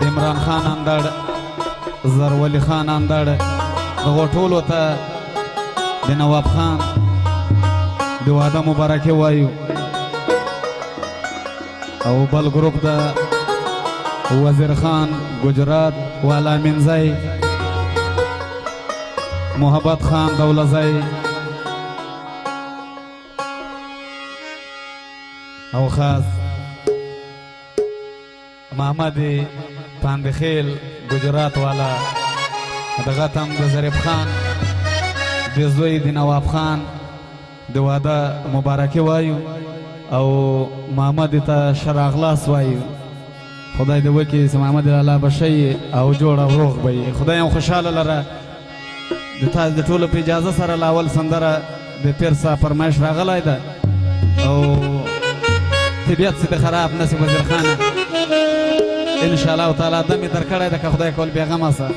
عمران خان اندړ زرولی خان اندړ دغو ټولو ته د نواب خان د واده مبارکي وایو او بل ګروپ د وزیر خان گجرات والا منځی محبت خان دولزی او خاص محمد پاندخیل گجرات والا دغه تم د ظریف خان د زوی د نواب خان د واده مبارکي وایو او محمد ته شراغلاس وایو خدای دې وکړي چې محمد لالا بشي او جوړ او روغ به خدای هم خوشاله لره د تاسو د ټولو په اجازه سره لاول سندره د پیر صاحب فرمایش راغلی ده او طبیعت چې د خراب نسی وزیر خانه ان شاء الله تعالی دمې درکړی ده که خدای کول بیغمه سه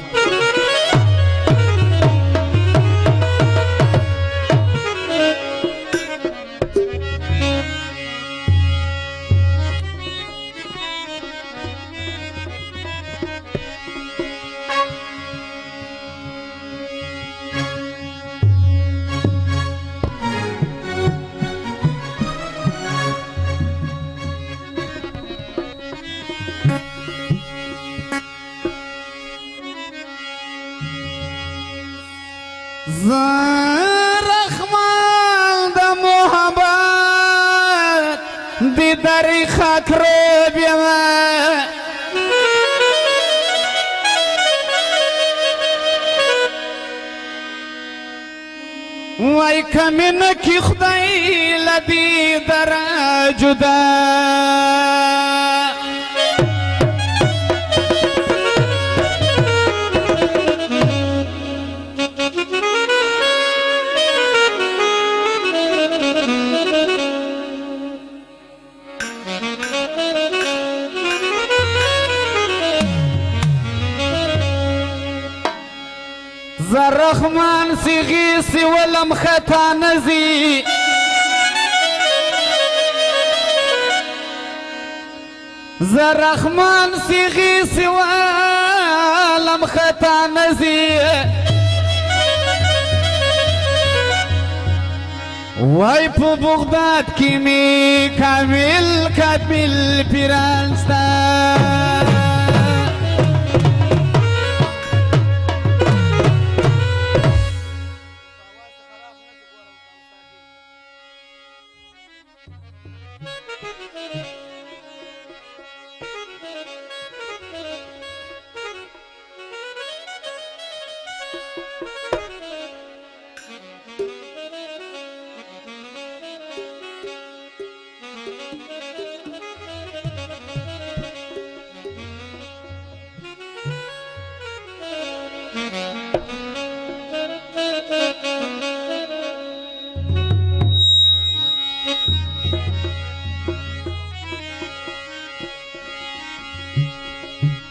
زرخمان دا محبت دی دری خاکرو بیما وای کمی نکی خدای لدی در جدا زرخمان سیغی سی ولم خطا نزی زرخمان سیغی سی ولم خطا نزی وای پو بغداد کی می کامل کامل پیرانستا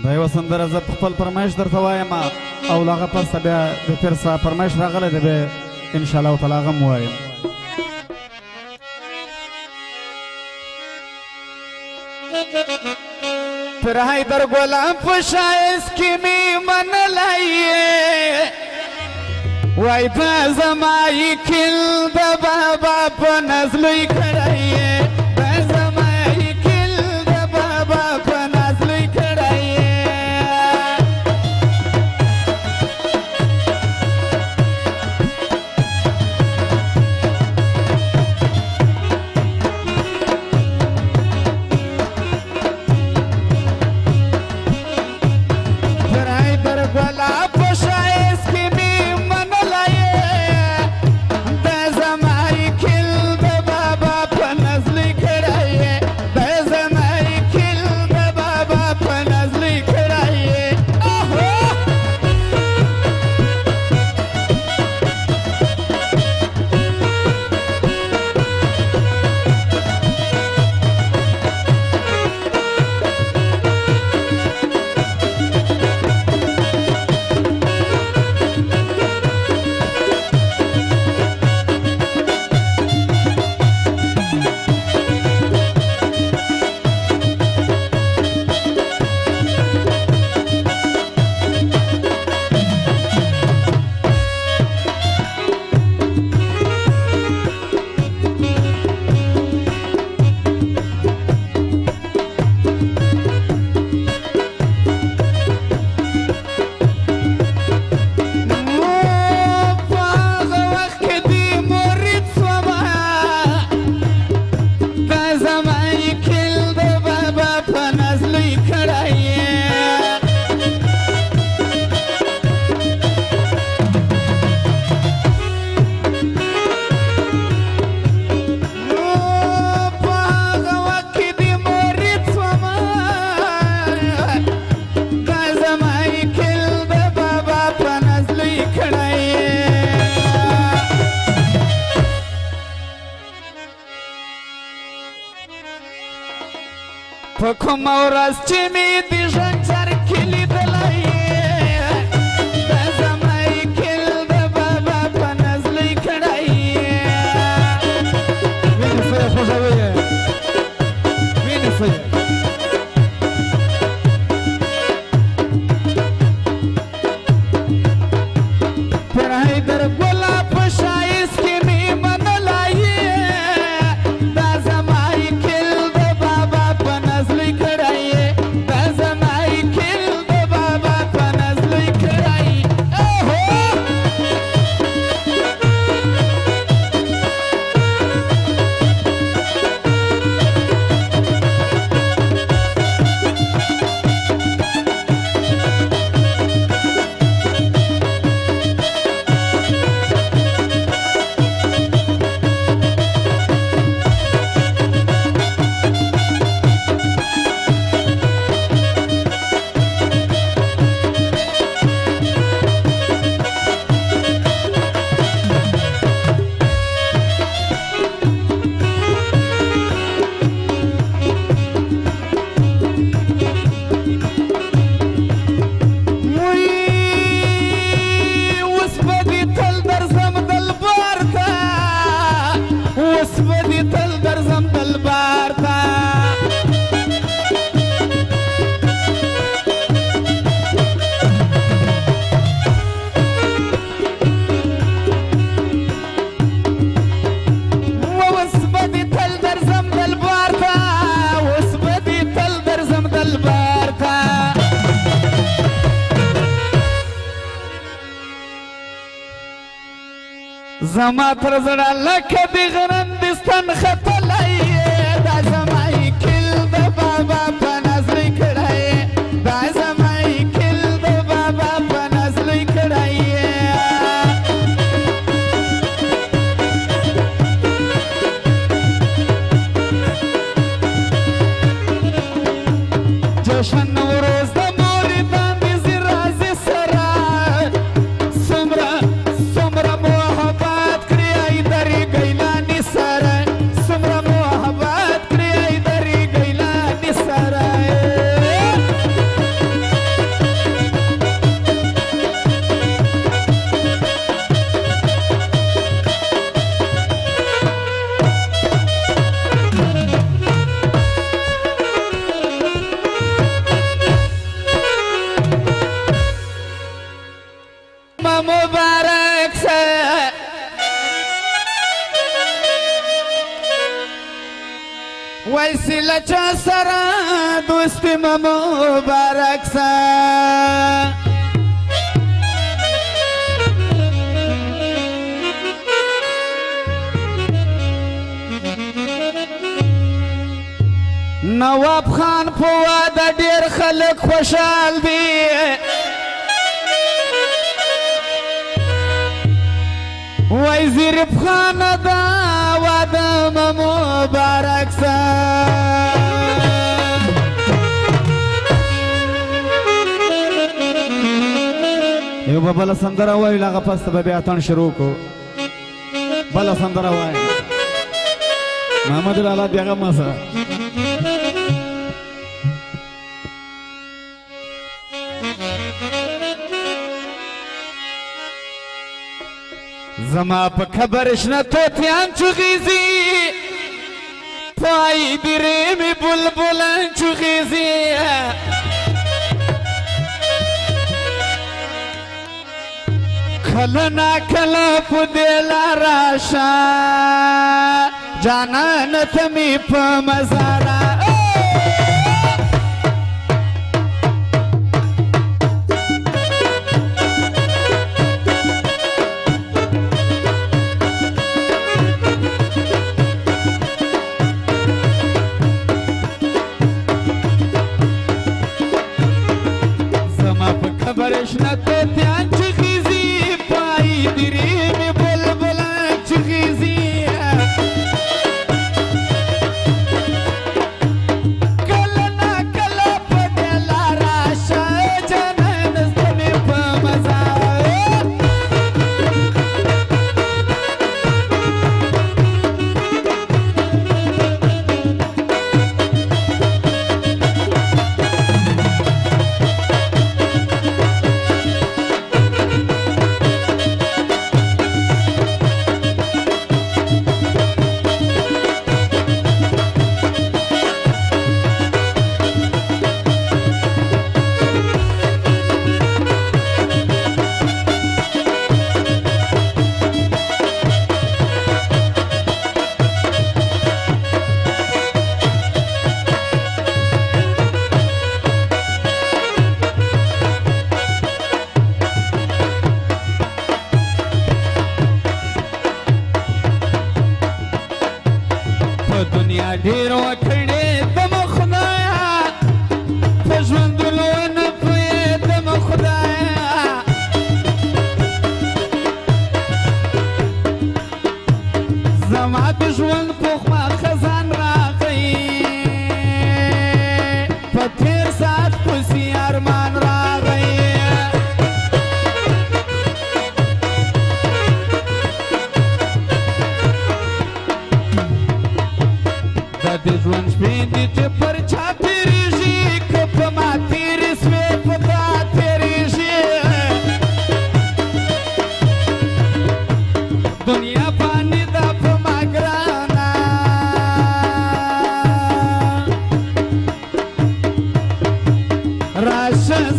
دا یوه سندره زه په خپل فرمایش درته وایم او له هغه پسته بیا د پیر صاحب فرمایش راغلی دی بیا انشاءالله تعالی هغه م ووایم پر حیدر غلام په ښایست کې مې منلی وای دا زما یقین د بابا په ناز لوی کړی دا زما یقین د بابا په ناز لوی کړی Leslie په کومه ورځ چې مې د ژوند سر کې لیدلی د زما کل د بابا په نزلۍ کړی وینې څه یې خوږوي یې وینې څه یې پر حیدر ګله په ښایست کې مې منلی دا زما کل د بابا په نزلۍ کړی دا زما کل د بابا په نزلۍ کړی زما پر زړه لکه د غرندستان ختلی دا زما کل د بابا په نزلۍ کړی دا زما کل د بابا په نزلۍ کړی جشن ورځ د مورې باندې زه راځې سره څومره محبت کړی ایدرې ګیلاني سره څومره محبت کړی ایدرې ګیلاني سره مبارک سے ویسی لچا سرا دوستی مبارک سے نواب خان په واده ډېر خلک خوشحال دي وای زیرب خان دا واده مبارک سه یو به بله سندره ووایو هغه پس ته به بیا اتڼ شروع کړو بله سندره وایي محمد لالا بیا غم سره زما په خبر شنه توتیان چغیزي پای دیرې مې بلبلان چغیزي کله ناکله په دې لاره شه جانان ته مې په مزاره برشنا توتیان چخیزی پای دیری می بلبلان چخیزی کلا نا کلا پا دلا راشا جانان زمی پا مزا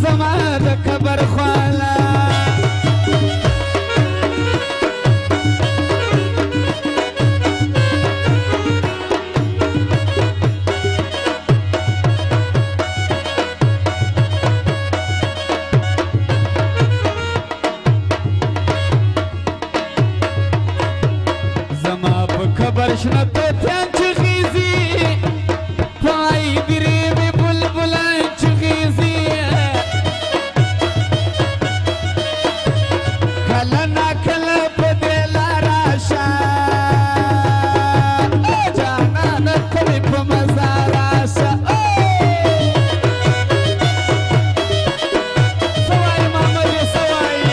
زما د قبر خواله زما په قبر شنه توتیان چغیزي پای درېمې بلبلان چغیزي کله ناکله په دې لاره راشه جانانه ته مې په مزه راشه څه وایې ماملې څه وایې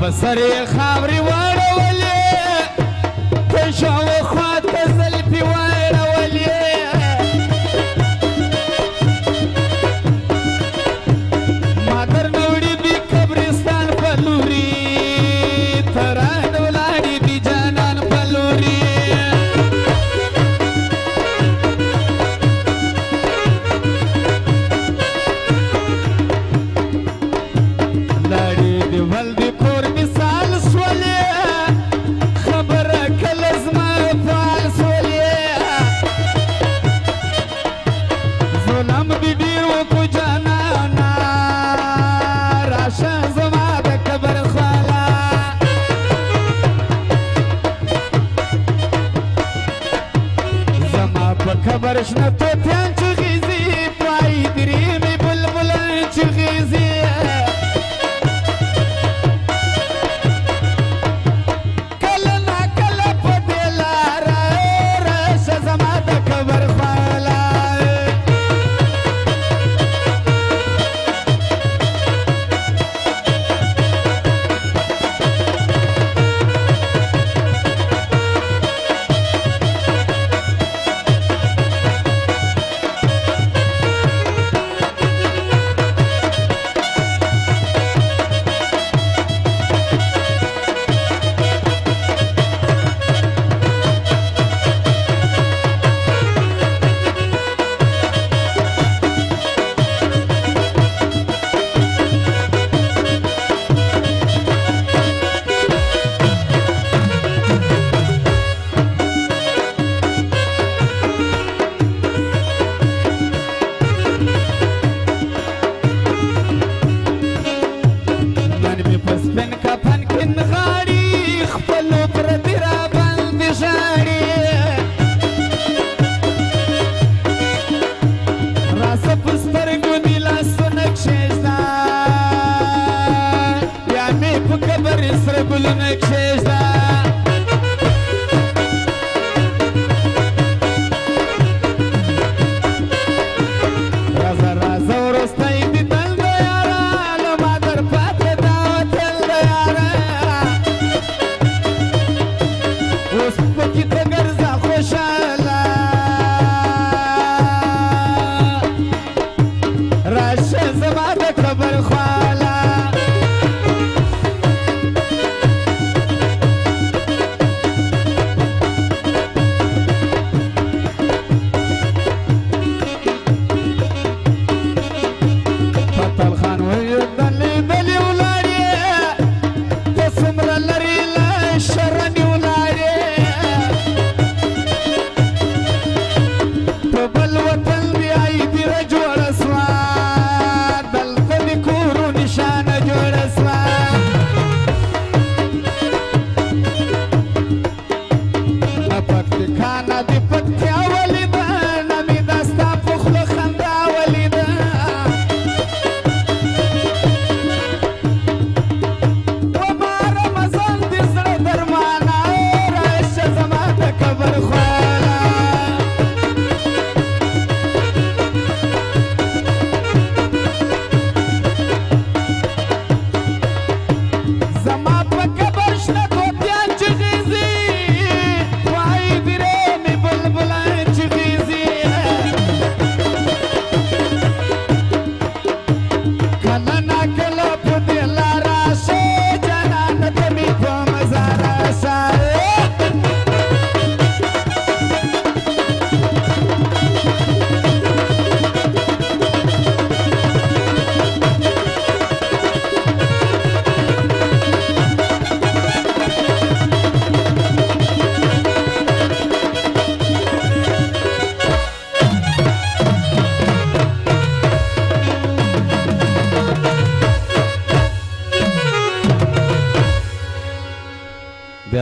په سر یې خاورې واړولې په شاوخوا ته زلفې واړولې ما درنه وړي دي قبرستان په لوري ته رانه ولاړې دي جانان په لوري لاړې دي ول دي کور مثال سولې خبره کله زما فعال سولې ظلم دې ډېر وکړو جانانه راشه زما د قبر خواله زما په قبر شنه توتیان چغیزي پای درېمې بلبلان چغیزي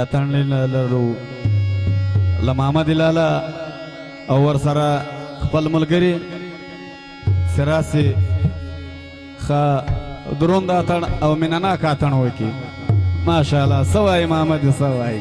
اتن لرو له محمد لالا او ور سره خپل ملګری سراسي خا دروند اتن او مننا کاتن وکی ماشاءالله سوای محمد سوای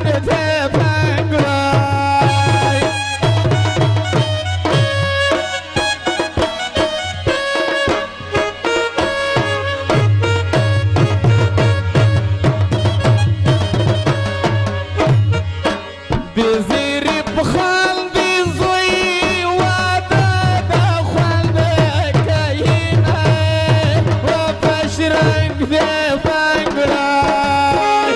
رنگ دې پنګړای د زیرې په خاندې زوی واده د خوند کوینه واپس رنګ دې پنګړای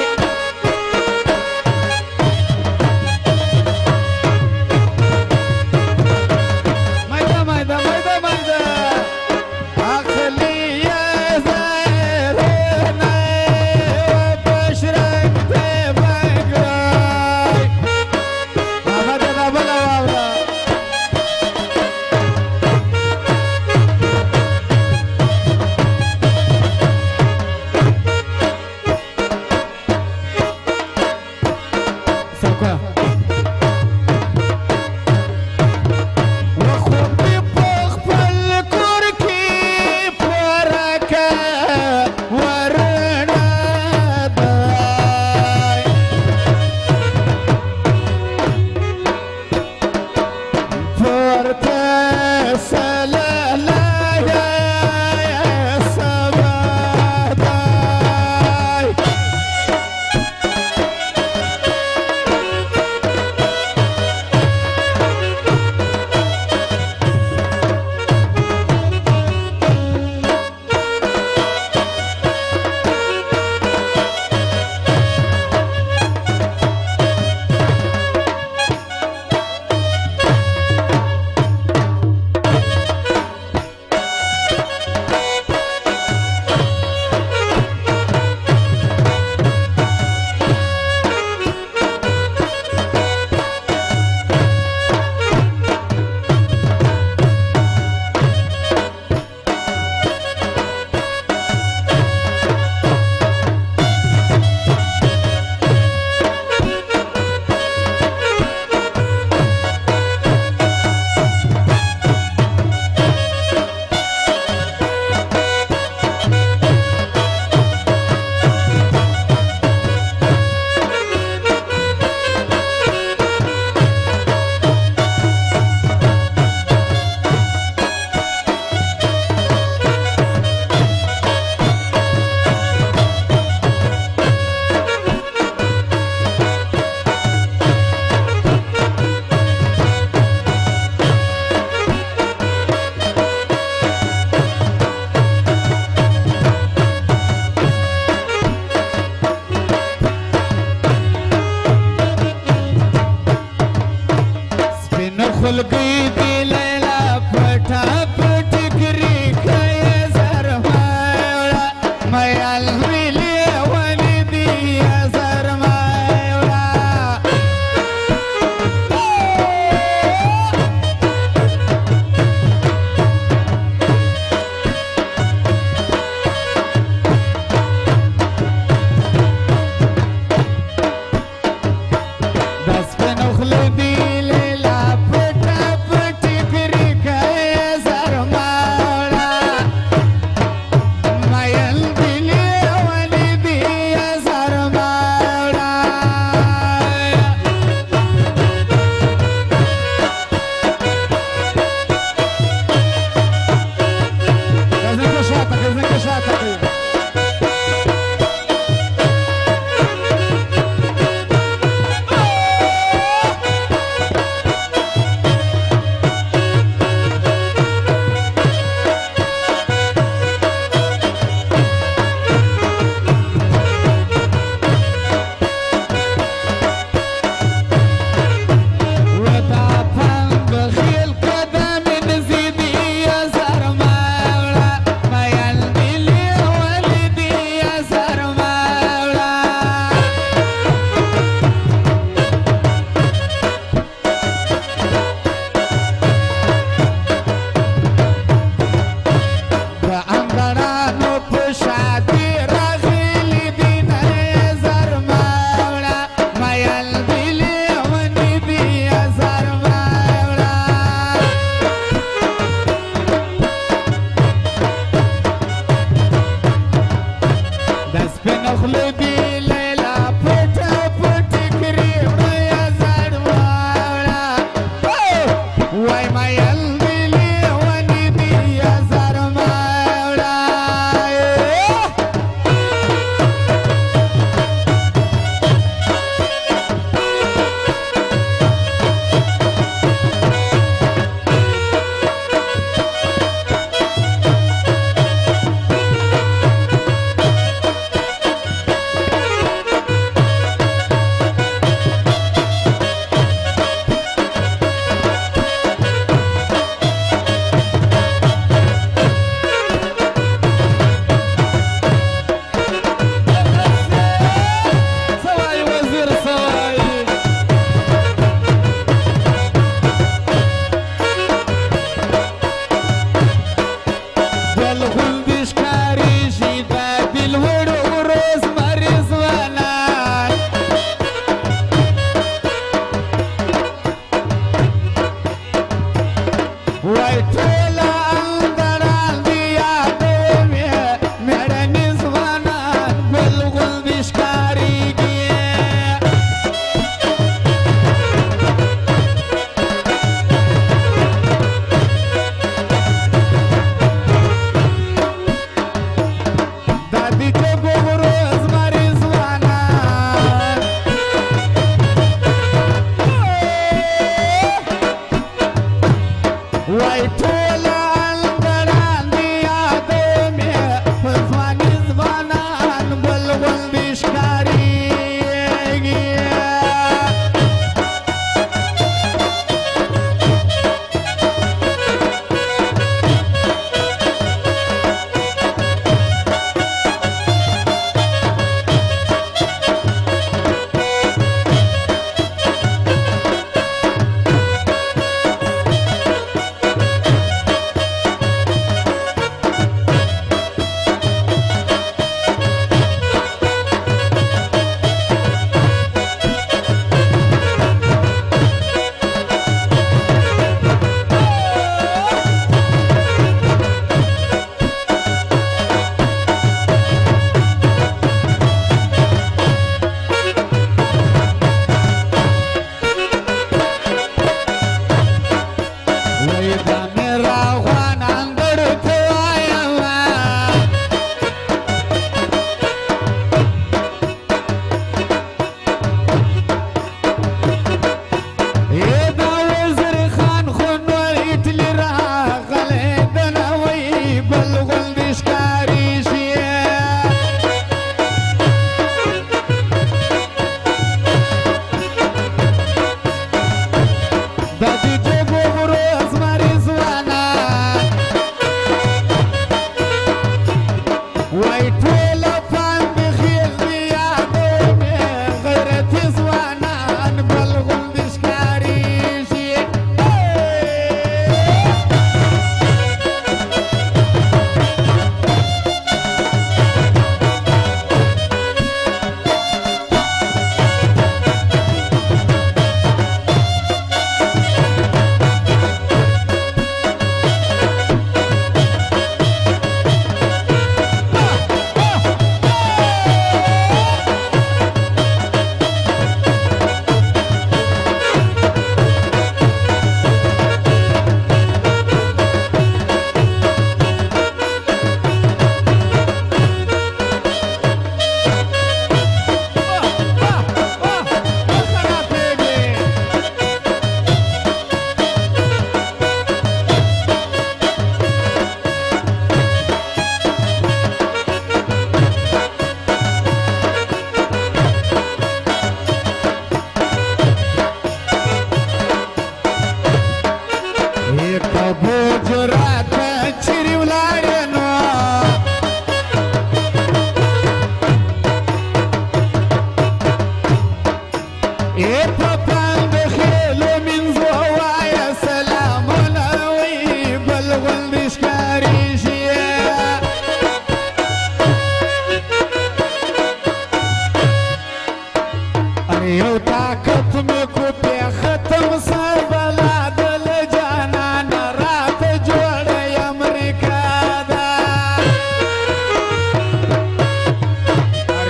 یو طاقت می کو په ختم سر بلا دل جانان رات جوړ امریکا دا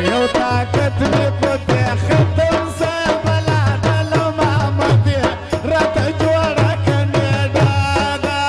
یو طاقت می کو په ختم سر بلا دل محمد رات جوړ کنيډا دا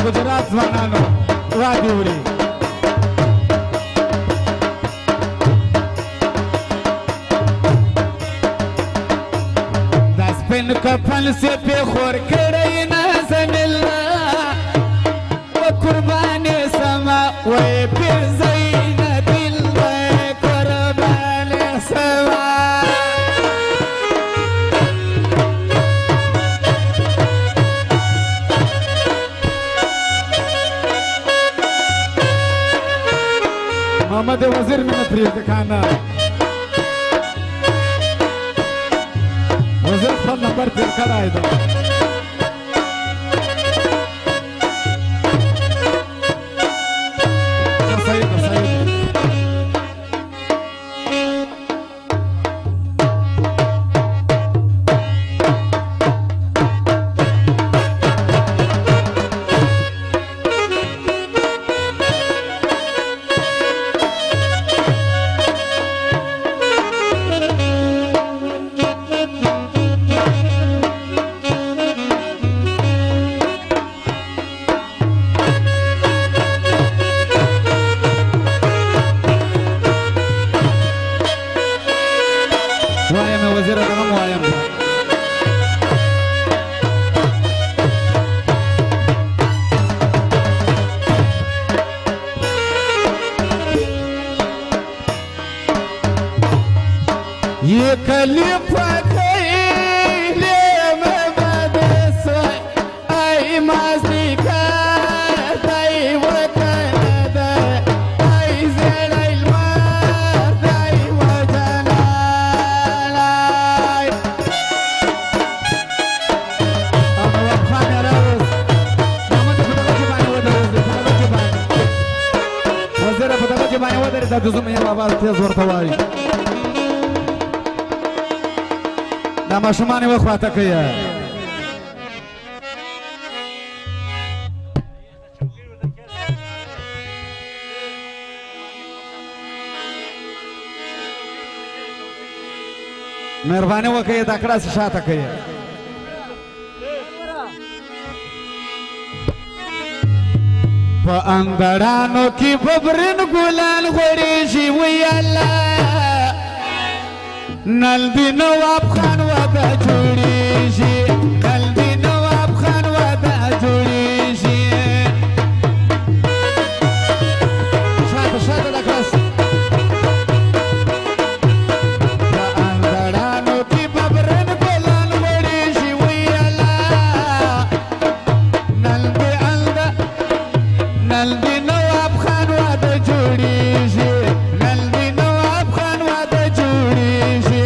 गुजरात ځوانانو وادي وړي دا سپین کفن سے پہ خور کړی نازن الله و قربان سما و پیر زین دل و قربان سما محمد وزیر مې نه پرېږدي کنه وزیر خپل نمبر تېر کړی دی صحیح ده صحیح ده وایم وزیر اعظم وایم ये कली पकड़े मबदस आई मासी का ताई वतन दा आई ज़राइल मा ताई वजनालाई अब खान रावस محمد فتح جباني ودرس فتح جباني وزیر فتح جباني ودرس د زوم یې आवाज تیز ورته وایي دا ماشومان یې وخواته کوي مهرباني وکړئ دا کړه شاته کوي په انګړانو کې ببرن ګلان غوړېږي وی الله نل دی نواب خان وده جوړېږي نل دی نواب خان وده جوړېږي شاته شاته دا کړه په انګړانو کې ببرن ګلان غوړېږي وی الله نل دی نواب خان وده جوړېږي نل دی نواب خان وده جوړېږي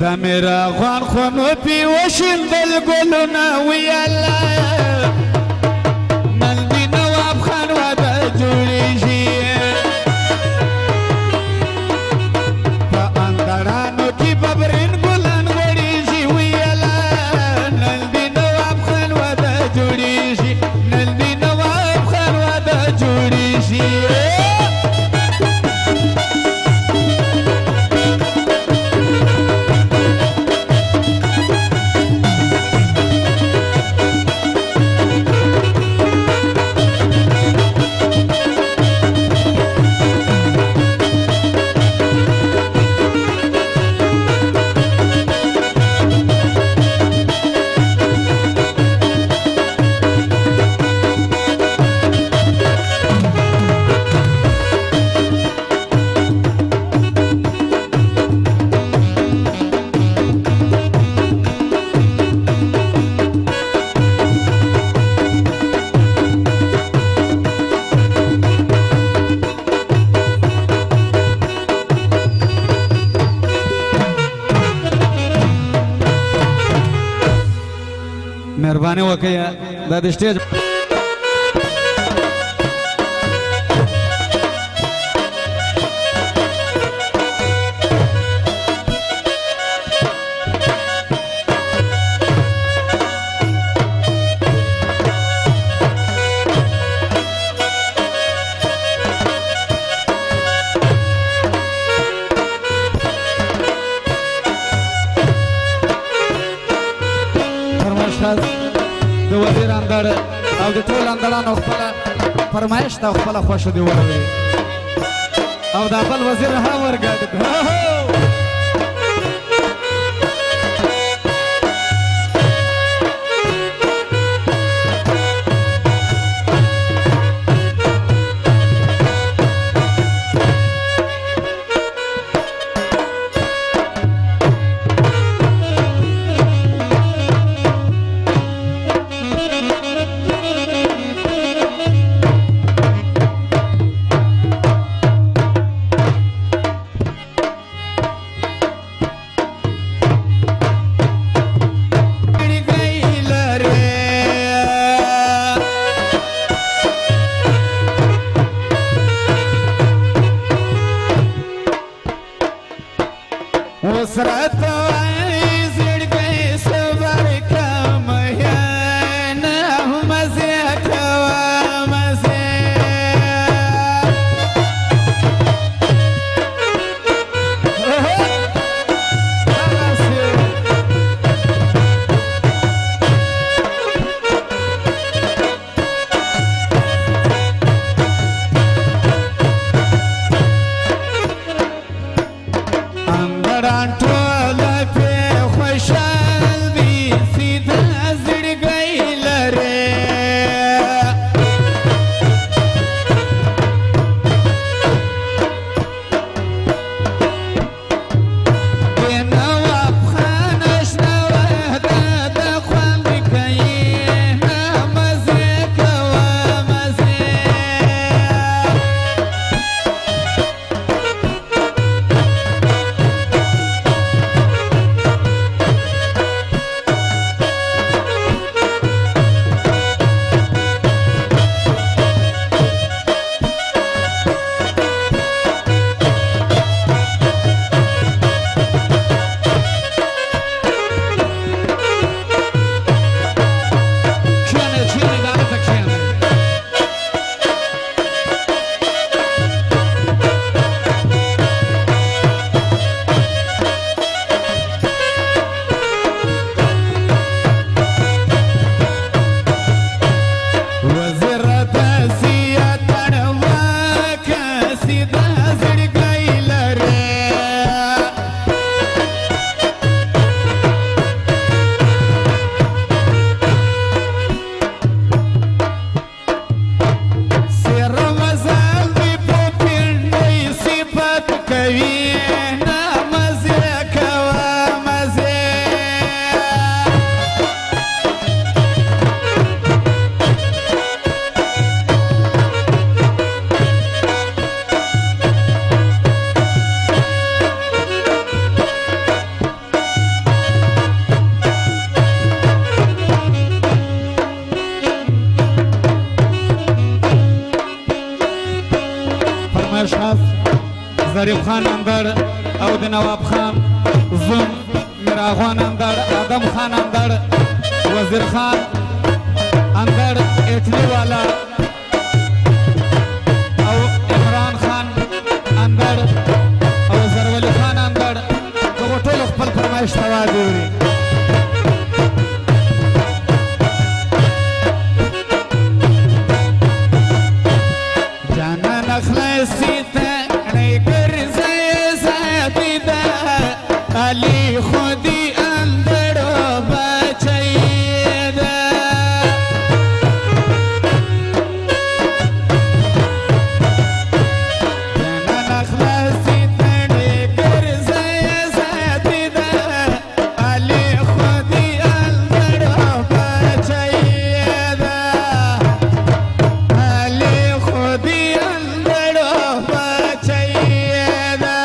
دا میرا خوان خونو پی وشندل گلونا ویالا نن دی نواب خان واده جوړیږي په اندړانو کې ببرین ګلان غوړیږي ویالا نن دی نواب خان واده جوړیږي نن دی نواب خان واده جوړیږي مهرباني وکړئ دا د سټیج د وزیر اندړ او د ټول اندړانو خپله فرمایش ته خپله خوښه دې وروي او دا بل وزیر هم ورګډ ظریف خان اندړ او د نواب خان زوم میراغوان اندړ ادم خان اندړ وزیر خان اندړ اټلی والا او عمران خان اندړ او زرولی خان اندړ دغو ټولو خپل فرمایش ته واګوري علی خودی اندړو بچی ده جانان اخلاصی تړې ګرځي ساتي ده علی خودی اندړو بچی ده علی خودی اندړو بچی ده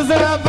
Zara